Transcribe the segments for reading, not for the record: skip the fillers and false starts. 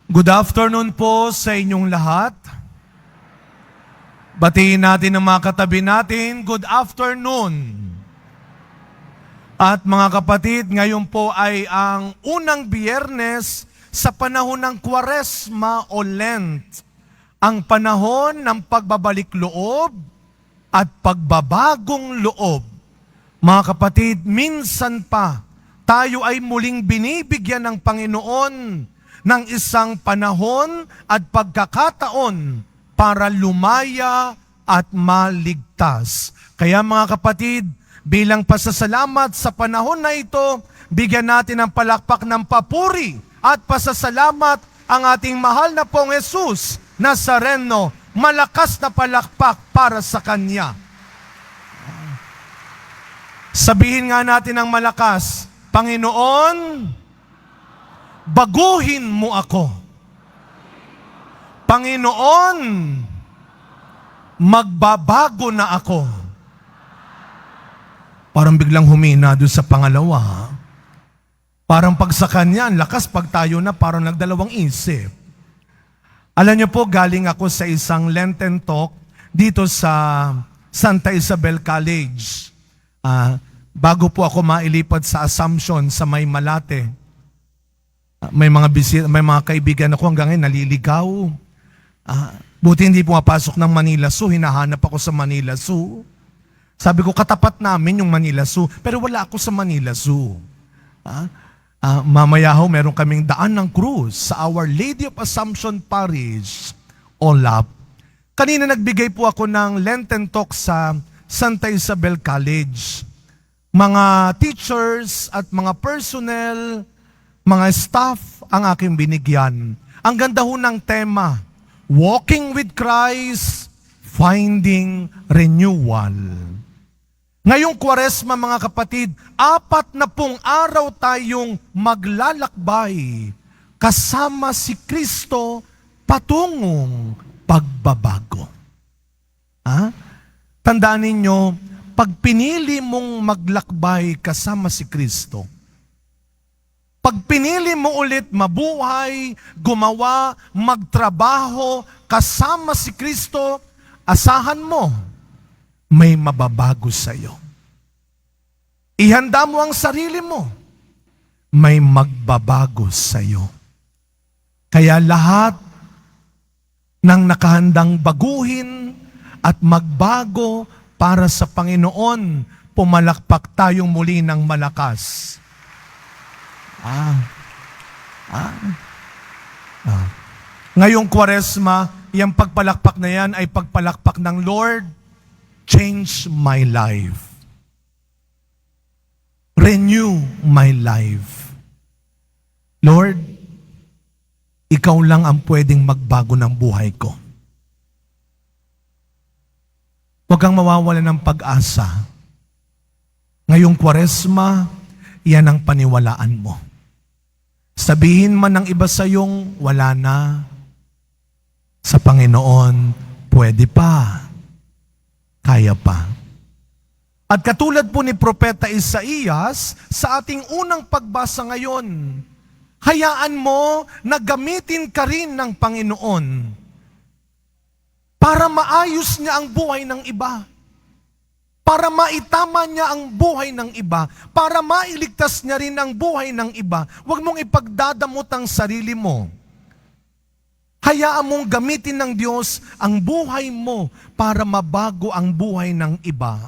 Good afternoon po sa inyong lahat. Batiin natin ang mga katabi natin. Good afternoon. At mga kapatid, ngayon po ay ang unang Biyernes sa panahon ng Kwaresma o Lent. Ang panahon ng pagbabalik loob at pagbabagong loob. Mga kapatid, minsan pa tayo ay muling binibigyan ng Panginoon ng isang panahon at pagkakataon para lumaya at maligtas. Kaya mga kapatid, bilang pasasalamat sa panahon na ito, bigyan natin ng palakpak ng papuri at pasasalamat ang ating mahal na pong Jesus Nazareno. Malakas na palakpak para sa Kanya. Sabihin nga natin ng malakas, Panginoon, baguhin mo ako. Panginoon, magbabago na ako. Parang biglang humina doon sa pangalawa. Parang pag sa kanya, lakas pag tayo na parang nagdalawang isip. Alam niyo po, galing ako sa isang Lenten talk dito sa Santa Isabel College. Bago po ako mailipat sa Assumption sa May Malate. May mga kaibigan ako hanggang ngayon naliligaw. Buti hindi pumapasok ng Manila Zoo, hinahanap ako sa Manila Zoo. Sabi ko, katapat namin yung Manila Zoo, pero wala ako sa Manila Zoo. Mamaya ho, meron kaming daan ng cruise sa Our Lady of Assumption Parish, OLAP. Kanina nagbigay po ako ng Lenten talk sa Santa Isabel College. Mga teachers at mga personnel, mga staff ang aking binigyan. Ang ganda ho ng tema, Walking with Christ, Finding Renewal. Ngayong Kwaresma mga kapatid, 40 araw tayong maglalakbay kasama si Kristo patungong pagbabago. Tandaan ninyo, pag pinili mong maglakbay kasama si Kristo, pag pinili mo ulit mabuhay, gumawa, magtrabaho, kasama si Kristo, asahan mo, may mababago sa iyo. Ihanda mo ang sarili mo, may magbabago sa iyo. Kaya lahat ng nakahandang baguhin at magbago para sa Panginoon, pumalakpak tayong muli ng malakas. Ngayong Kwaresma, yung pagpalakpak na yan ay pagpalakpak ng Lord, change my life. Renew my life. Lord, ikaw lang ang pwedeng magbago ng buhay ko. Huwag kang mawawala ng pag-asa. Ngayong Kwaresma, yan ang paniwalaan mo. Sabihin man ng iba sa iyong wala na, sa Panginoon, pwede pa, kaya pa. At katulad po ni Propeta Isaías, sa ating unang pagbasa ngayon, hayaan mo na gamitin ka rin ng Panginoon para maayos niya ang buhay ng iba. Para maitama niya ang buhay ng iba, para mailigtas niya rin ang buhay ng iba. Huwag mong ipagdadamot ang sarili mo. Hayaan mong gamitin ng Diyos ang buhay mo para mabago ang buhay ng iba.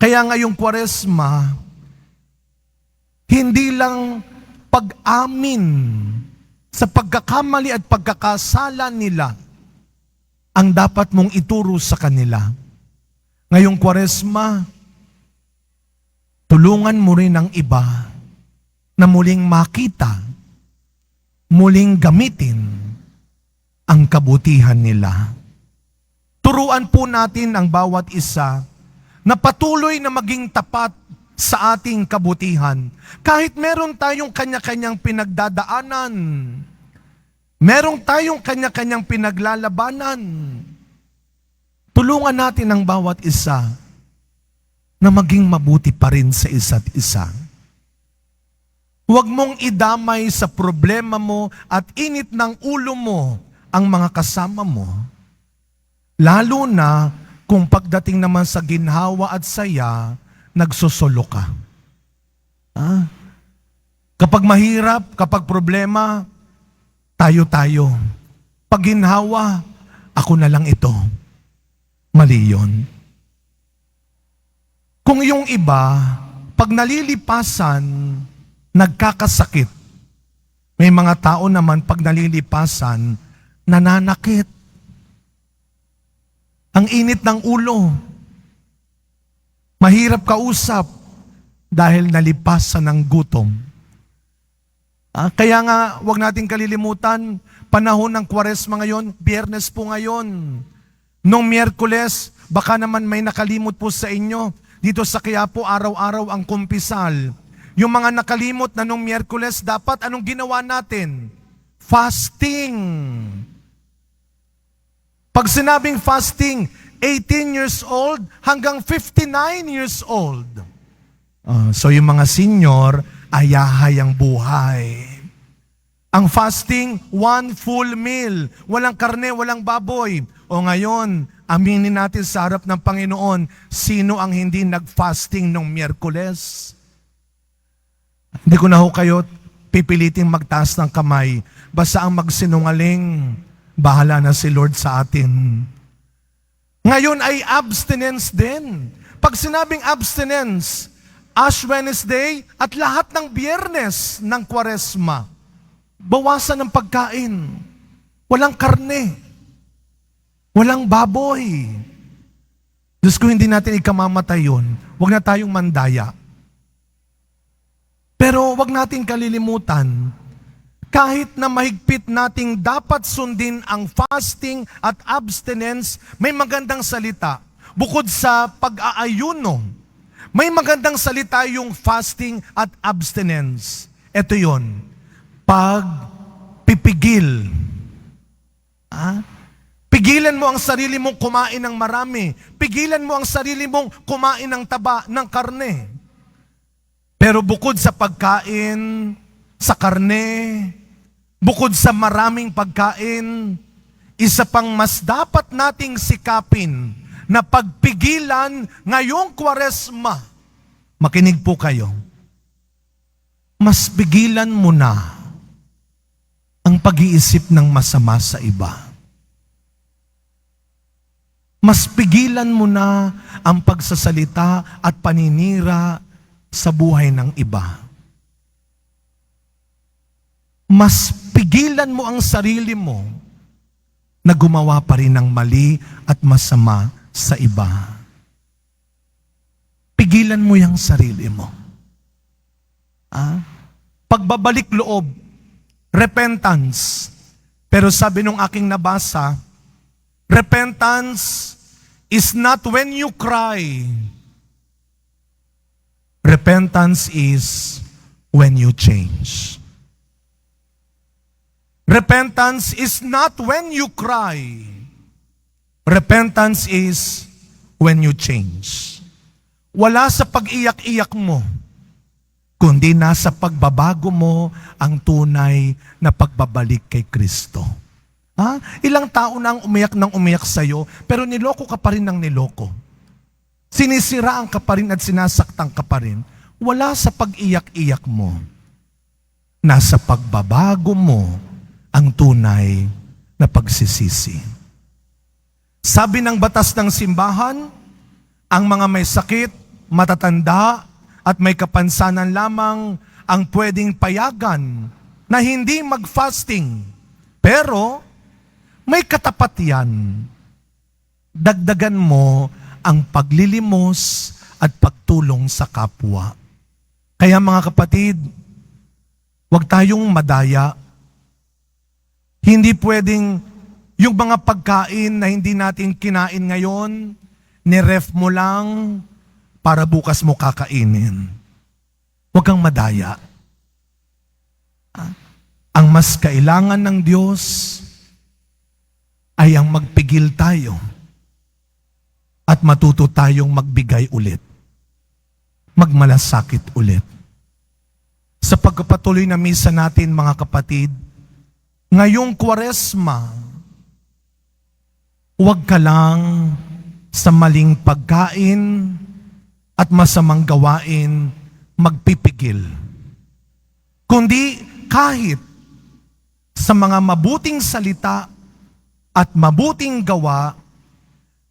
Kaya ngayong Kwaresma, hindi lang pag-amin sa pagkakamali at pagkakasala nila ang dapat mong ituro sa kanila. Ngayong Kwaresma, tulungan mo rin ang iba na muling makita, muling gamitin ang kabutihan nila. Turuan po natin ang bawat isa na patuloy na maging tapat sa ating kabutihan. Kahit meron tayong kanya-kanyang pinagdadaanan, meron tayong kanya-kanyang pinaglalabanan, tulungan natin ang bawat isa na maging mabuti pa rin sa isa't isa. Huwag mong idamay sa problema mo at init ng ulo mo ang mga kasama mo. Lalo na kung pagdating naman sa ginhawa at saya, nagsusolo ka. Kapag mahirap, kapag problema, tayo-tayo. Pag ginhawa, ako na lang ito. Mali yun. Kung yung iba, pag nalilipasan, nagkakasakit. May mga tao naman pag nalilipasan, nananakit. Ang init ng ulo. Mahirap kausap dahil nalipasan ng gutom. Kaya nga, wag nating kalilimutan, panahon ng Kwaresma ngayon, Biyernes po ngayon. Nung Miyerkules, baka naman may nakalimot po sa inyo. Dito sa Quiapo, araw-araw ang kumpisal. Yung mga nakalimot na nung Miyerkules, dapat anong ginawa natin? Fasting. Pag sinabing fasting, 18 years old hanggang 59 years old. So yung mga senior, ayahay ang buhay. Ang fasting, one full meal. Walang karne, walang baboy. O ngayon, aminin natin sa harap ng Panginoon, sino ang hindi nag-fasting nung Miyerkules? Hindi ko na ho kayo pipiliting magtaas ng kamay. Basta ang magsinungaling, bahala na si Lord sa atin. Ngayon ay abstinence din. Pag sinabing abstinence, Ash Wednesday at lahat ng Biyernes ng Kwaresma, bawasan ng pagkain. Walang karne. Walang baboy. Diyos ko, hindi natin ikamamatay yun. Huwag na tayong mandaya. Pero wag natin kalilimutan, kahit na mahigpit nating dapat sundin ang fasting at abstinence, may magandang salita. Bukod sa pag-aayuno, may magandang salita yung fasting at abstinence. Ito yon, pagpipigil. Pigilan mo ang sarili mong kumain ng marami. Pigilan mo ang sarili mong kumain ng taba, ng karne. Pero bukod sa pagkain, sa karne, bukod sa maraming pagkain, isa pang mas dapat nating sikapin na pagpigilan ngayong Kwaresma. Makinig po kayo. Mas pigilan mo na ang pag-iisip ng masama sa iba. Mas pigilan mo na ang pagsasalita at paninira sa buhay ng iba. Mas pigilan mo ang sarili mo na gumawa pa rin ng mali at masama sa iba. Pigilan mo yung sarili mo. Pagbabalik loob, repentance. Pero sabi nung aking nabasa, repentance is not when you cry. Repentance is when you change. Repentance is not when you cry. Repentance is when you change. Wala sa pag-iyak-iyak mo, kundi nasa pagbabago mo ang tunay na pagbabalik kay Kristo. Ilang tao na ang umiyak ng umiyak sa'yo, pero niloko ka pa rin ng niloko. Sinisiraan ka pa rin at sinasaktan ka pa rin. Wala sa pag-iyak-iyak mo. Nasa pagbabago mo ang tunay na pagsisisi. Sabi ng batas ng simbahan, ang mga may sakit, matatanda, at may kapansanan lamang ang pwedeng payagan na hindi mag-fasting. Pero may katapat yan. Dagdagan mo ang paglilimos at pagtulong sa kapwa. Kaya mga kapatid, huwag tayong madaya. Hindi pwedeng yung mga pagkain na hindi natin kinain ngayon, niref mo lang para bukas mo kakainin. Huwag kang madaya. Ang mas kailangan ng Diyos ay ang magpigil tayo at matuto tayong magbigay ulit. Magmalasakit ulit. sa pagpapatuloy na misa natin, mga kapatid, ngayong Kwaresma, huwag ka lang sa maling pagkain at masamang gawain magpipigil. Kundi kahit sa mga mabuting salita at mabuting gawa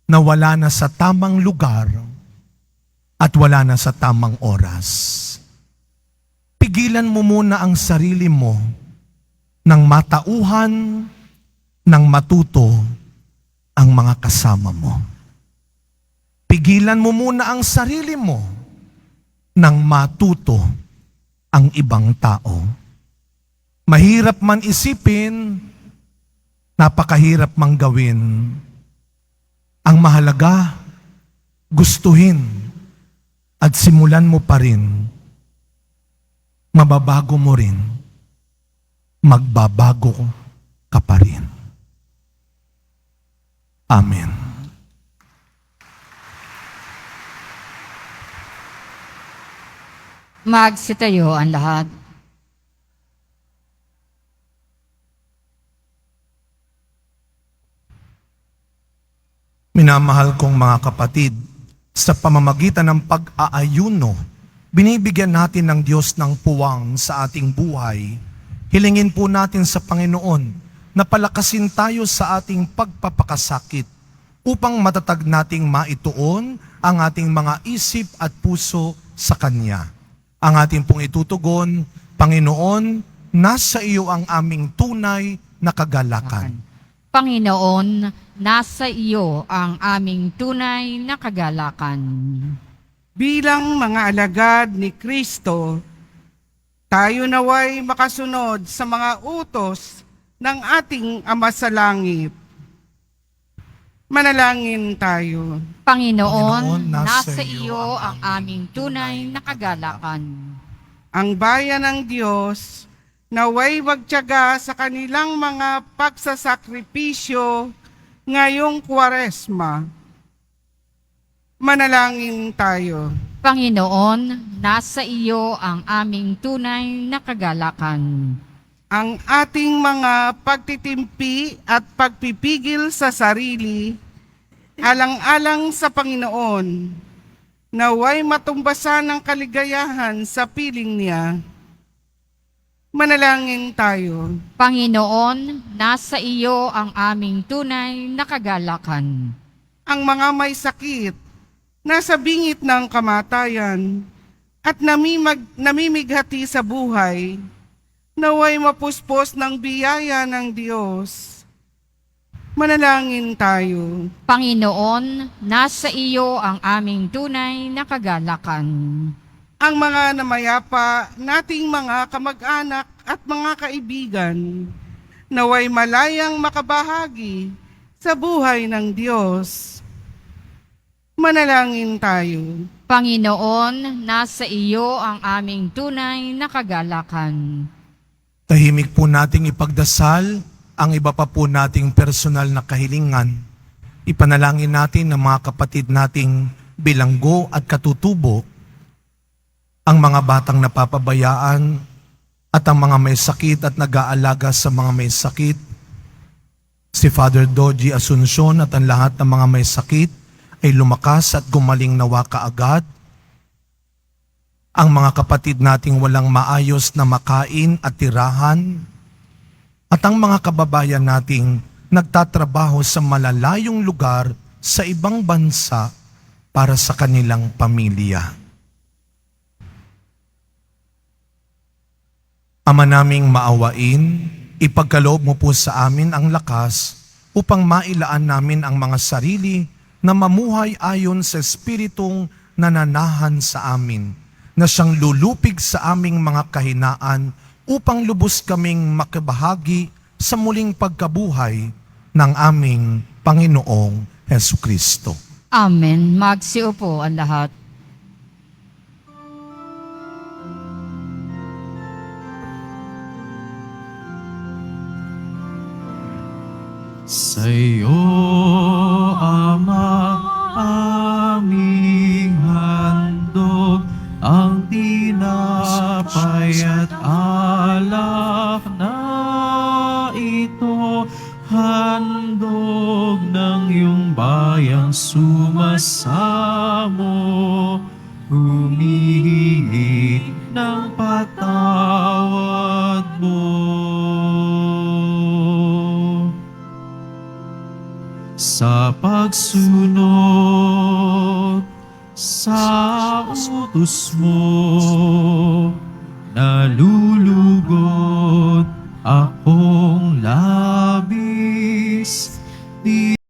na wala na sa tamang lugar at wala na sa tamang oras. Pigilan mo muna ang sarili mo ng matauhan, ng matuto ang mga kasama mo. Pigilan mo muna ang sarili mo ng matuto ang ibang tao. Mahirap man isipin, napakahirap mang gawin. Ang mahalaga, gustuhin at simulan mo pa rin. Mababago mo rin. Magbabago ka pa rin. Amen. Magsitayo ang lahat. Minamahal kong mga kapatid, sa pamamagitan ng pag-aayuno, binibigyan natin ng Diyos ng puwang sa ating buhay. Hilingin po natin sa Panginoon na palakasin tayo sa ating pagpapakasakit upang matatag nating maituon ang ating mga isip at puso sa Kanya. Ang ating pong itutugon, Panginoon, nasa iyo ang aming tunay na kagalakan. Panginoon, nasa iyo ang aming tunay na kagalakan. Bilang mga alagad ni Kristo, tayo naway makasunod sa mga utos ng ating Ama sa Langit. Manalangin tayo. Panginoon, nasa iyo ang aming tunay na kagalakan. Ang bayan ng Diyos, naway magtiyaga sa kanilang mga pagsasakripisyo ngayong Kwaresma. Manalangin tayo. Panginoon, nasa iyo ang aming tunay na kagalakan. Ang ating mga pagtitimpi at pagpipigil sa sarili, alang-alang sa Panginoon, naway matumbasan ng kaligayahan sa piling niya. Manalangin tayo. Panginoon, nasa iyo ang aming tunay na kagalakan. Ang mga may sakit, nasa bingit ng kamatayan, at namimighati sa buhay, naway mapuspos ng biyaya ng Diyos. Manalangin tayo. Panginoon, nasa iyo ang aming tunay na kagalakan. Ang mga namayapa nating mga kamag-anak at mga kaibigan, naway malayang makabahagi sa buhay ng Diyos. Manalangin tayo. Panginoon, nasa iyo ang aming tunay na kagalakan. Tahimik po nating ipagdasal ang iba pa po nating personal na kahilingan. Ipanalangin natin ng mga kapatid nating bilanggo at katutubo, ang mga batang napapabayaan at ang mga may sakit at nag-aalaga sa mga may sakit, si Father Doji Asuncion at ang lahat ng mga may sakit ay lumakas at gumaling nawa kaagad. Ang mga kapatid nating walang maayos na makain at tirahan, at ang mga kababayan nating nagtatrabaho sa malalayong lugar sa ibang bansa para sa kanilang pamilya. Ama naming maawain, ipagkaloob mo po sa amin ang lakas upang mailaan namin ang mga sarili na mamuhay ayon sa Espiritong nananahan sa amin, na siyang lulupig sa aming mga kahinaan upang lubos kaming makibahagi sa muling pagkabuhay ng aming Panginoong Hesukristo. Amen. Magsiupo ang lahat. Sa iyo, Ama, aming handog ang tinapay at ito, handog ng iyong bayang sumasamo, humihingi ng patawad mo. Sa pagsunod sa utos mo, nalulugod akong labis.